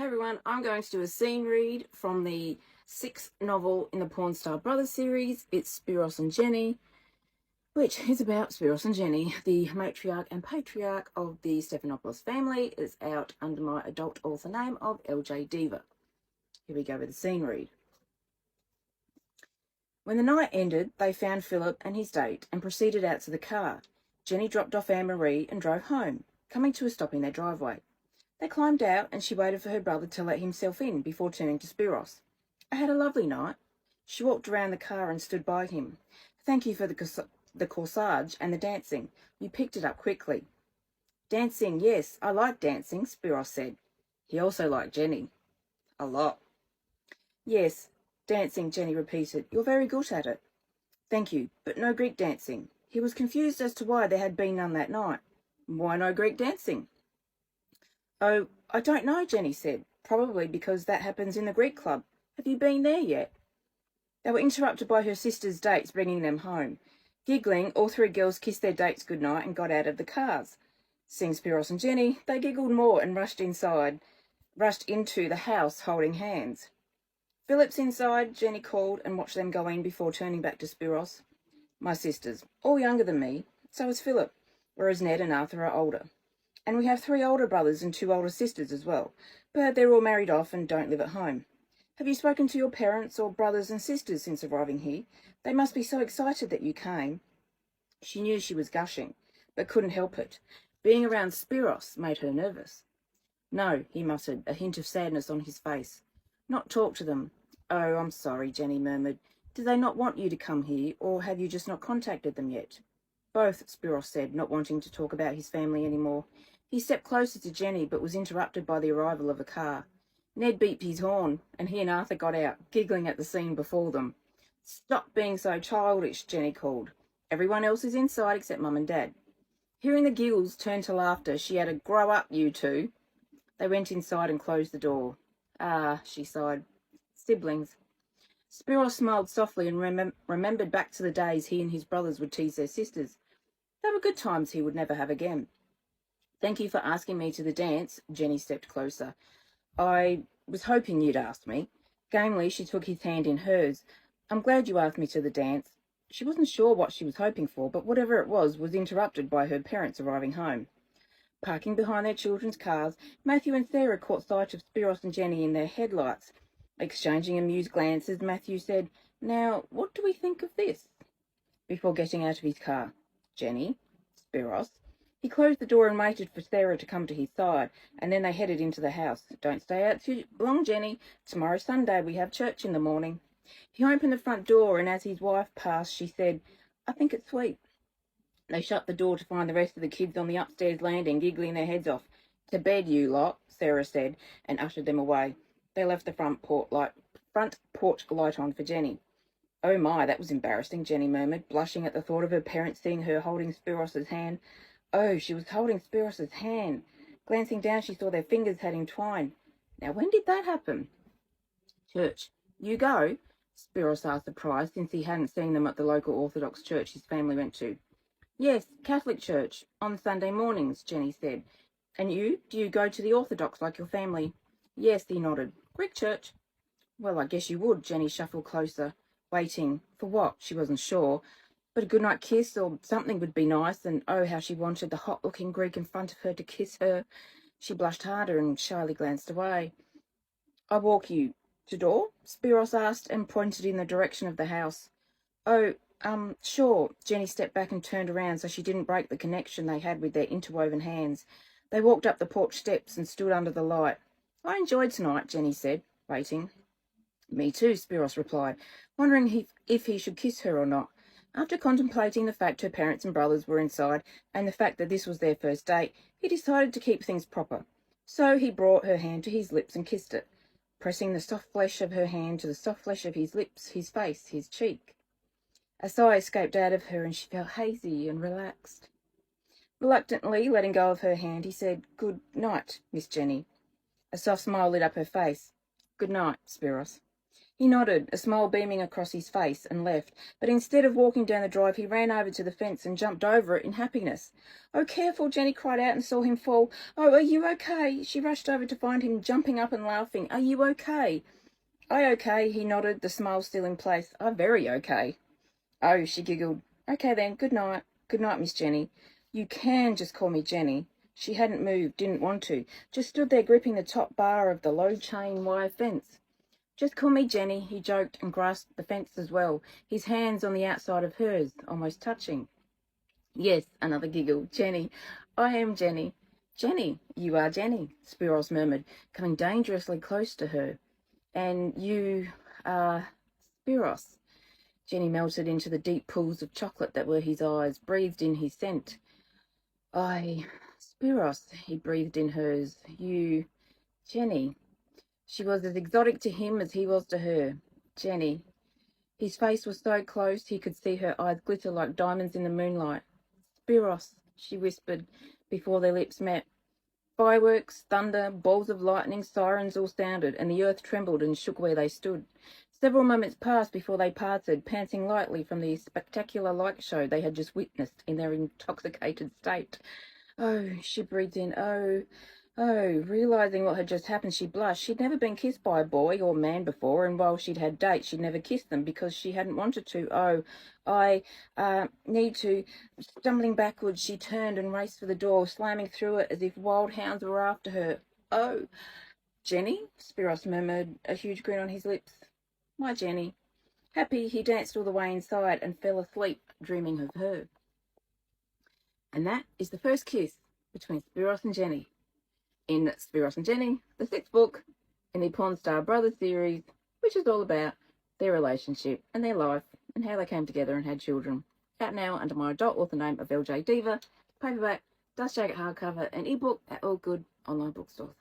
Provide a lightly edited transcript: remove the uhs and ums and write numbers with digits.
Hey everyone, I'm going to do a scene read from the 6th novel in the Porn Star Brothers series. It's Spiros and Jenny, which is about Spiros and Jenny, the matriarch and patriarch of the Stephanopoulos family. It's out under my adult author name of LJ Diva. Here we go with the scene read. When the night ended, they found Philip and his date and proceeded out to the car. Jenny dropped off Anne-Marie and drove home, coming to a stop in their driveway. They climbed out and she waited for her brother to let himself in before turning to Spiros. I had a lovely night. She walked around the car and stood by him. Thank you for the corsage and the dancing. You picked it up quickly. Dancing, yes, I like dancing, Spiros said. He also liked Jenny. A lot. Yes, dancing, Jenny repeated. You're very good at it. Thank you, but no Greek dancing. He was confused as to why there had been none that night. Why no Greek dancing? Oh, I don't know, Jenny said. Probably because that happens in the Greek club. Have you been there yet? They were interrupted by her sister's dates bringing them home. Giggling, all three girls kissed their dates goodnight and got out of the cars. Seeing Spiros and Jenny, they giggled more and rushed into the house holding hands. Philip's inside, Jenny called and watched them go in before turning back to Spiros. My sisters, all younger than me, so is Philip, whereas Ned and Arthur are older. And we have 3 older brothers and 2 older sisters as well, but they're all married off and don't live at home. Have you spoken to your parents or brothers and sisters since arriving here? They must be so excited that you came. She knew she was gushing, but couldn't help it. Being around Spiros made her nervous. No, he muttered, a hint of sadness on his face. Not talk to them. Oh, I'm sorry, Jenny murmured. Do they not want you to come here, or have you just not contacted them yet? Both, Spiros said, not wanting to talk about his family anymore. He stepped closer to Jenny, but was interrupted by the arrival of a car. Ned beeped his horn, and he and Arthur got out, giggling at the scene before them. Stop being so childish, Jenny called. Everyone else is inside except Mum and Dad. Hearing the giggles turn to laughter, she added, Grow up, you two. They went inside and closed the door. Ah, she sighed. Siblings. Spiros smiled softly and remembered back to the days he and his brothers would tease their sisters. They were good times he would never have again. Thank you for asking me to the dance. Jenny stepped closer. I was hoping you'd ask me. Gamely, she took his hand in hers. I'm glad you asked me to the dance. She wasn't sure what she was hoping for, but whatever it was interrupted by her parents arriving home. Parking behind their children's cars, Matthew and Sarah caught sight of Spiros and Jenny in their headlights. Exchanging amused glances, Matthew said, Now, what do we think of this? Before getting out of his car. Jenny? Spiros? He closed the door and waited for Sarah to come to his side, and then they headed into the house. Don't stay out too long, Jenny. Tomorrow's Sunday. We have church in the morning. He opened the front door, and as his wife passed, she said, I think it's sweet. They shut the door to find the rest of the kids on the upstairs landing, giggling their heads off. To bed, you lot, Sarah said, and ushered them away. They left the front porch light on for Jenny. Oh my, that was embarrassing, Jenny murmured, blushing at the thought of her parents seeing her holding Spiros's hand. Oh, she was holding Spiros's hand. Glancing down, she saw their fingers had entwined. Now, when did that happen? Church. You go? Spiros asked, surprised, since he hadn't seen them at the local Orthodox church his family went to. Yes, Catholic church, on Sunday mornings, Jenny said. And you? Do you go to the Orthodox like your family? Yes, he nodded. Greek church? Well, I guess you would, Jenny shuffled closer, waiting. For what? She wasn't sure. But a goodnight kiss or something would be nice, and oh, how she wanted the hot-looking Greek in front of her to kiss her. She blushed harder and shyly glanced away. I walk you to door? Spiros asked and pointed in the direction of the house. Oh, sure. Jenny stepped back and turned around so she didn't break the connection they had with their interwoven hands. They walked up the porch steps and stood under the light. I enjoyed tonight, Jenny said, waiting. Me too, Spiros replied, wondering if he should kiss her or not. After contemplating the fact her parents and brothers were inside and the fact that this was their first date, he decided to keep things proper. So he brought her hand to his lips and kissed it, pressing the soft flesh of her hand to the soft flesh of his lips, his face, his cheek. A sigh escaped out of her and she felt hazy and relaxed. Reluctantly letting go of her hand, he said, Good night, Miss Jenny. A soft smile lit up her face. Good night, Spiros. He nodded, a smile beaming across his face, and left. But instead of walking down the drive, he ran over to the fence and jumped over it in happiness. "Oh, careful!" Jenny cried out and saw him fall. "Oh, are you okay?" She rushed over to find him, jumping up and laughing. "Are you okay?" "I okay," he nodded, the smile still in place. "I'm very okay." "Oh," she giggled. "Okay then, good night." "Good night, Miss Jenny." "You can just call me Jenny." She hadn't moved, didn't want to, just stood there gripping the top bar of the low chain wire fence. "Just call me Jenny," he joked, and grasped the fence as well, his hands on the outside of hers, almost touching. "Yes," another giggle. "Jenny. I am Jenny." "Jenny, you are Jenny," Spiros murmured, coming dangerously close to her. "And you are Spiros." Jenny melted into the deep pools of chocolate that were his eyes, breathed in his scent. Spiros," he breathed in hers. "You, Jenny." She was as exotic to him as he was to her. Jenny. His face was so close he could see her eyes glitter like diamonds in the moonlight. "Spiros," she whispered before their lips met. Fireworks, thunder, balls of lightning, sirens all sounded, and the earth trembled and shook where they stood. Several moments passed before they parted, panting lightly from the spectacular light show they had just witnessed in their intoxicated state. "Oh," she breathed in. "Oh, oh." Realizing what had just happened, she blushed. She'd never been kissed by a boy or man before, and while she'd had dates, she'd never kissed them because she hadn't wanted to. "Oh, I need to." Stumbling backwards, she turned and raced for the door, slamming through it as if wild hounds were after her. "Oh, Jenny," Spiros murmured, a huge grin on his lips. "My Jenny." Happy, he danced all the way inside and fell asleep, dreaming of her. And that is the first kiss between Spiros and Jenny in Spiros and Jenny, the sixth book in the Pawn Star Brothers series, which is all about their relationship and their life and how they came together and had children. Out now under my adult author name of LJ Diva, paperback, dust jacket hardcover, and ebook at all good online bookstores.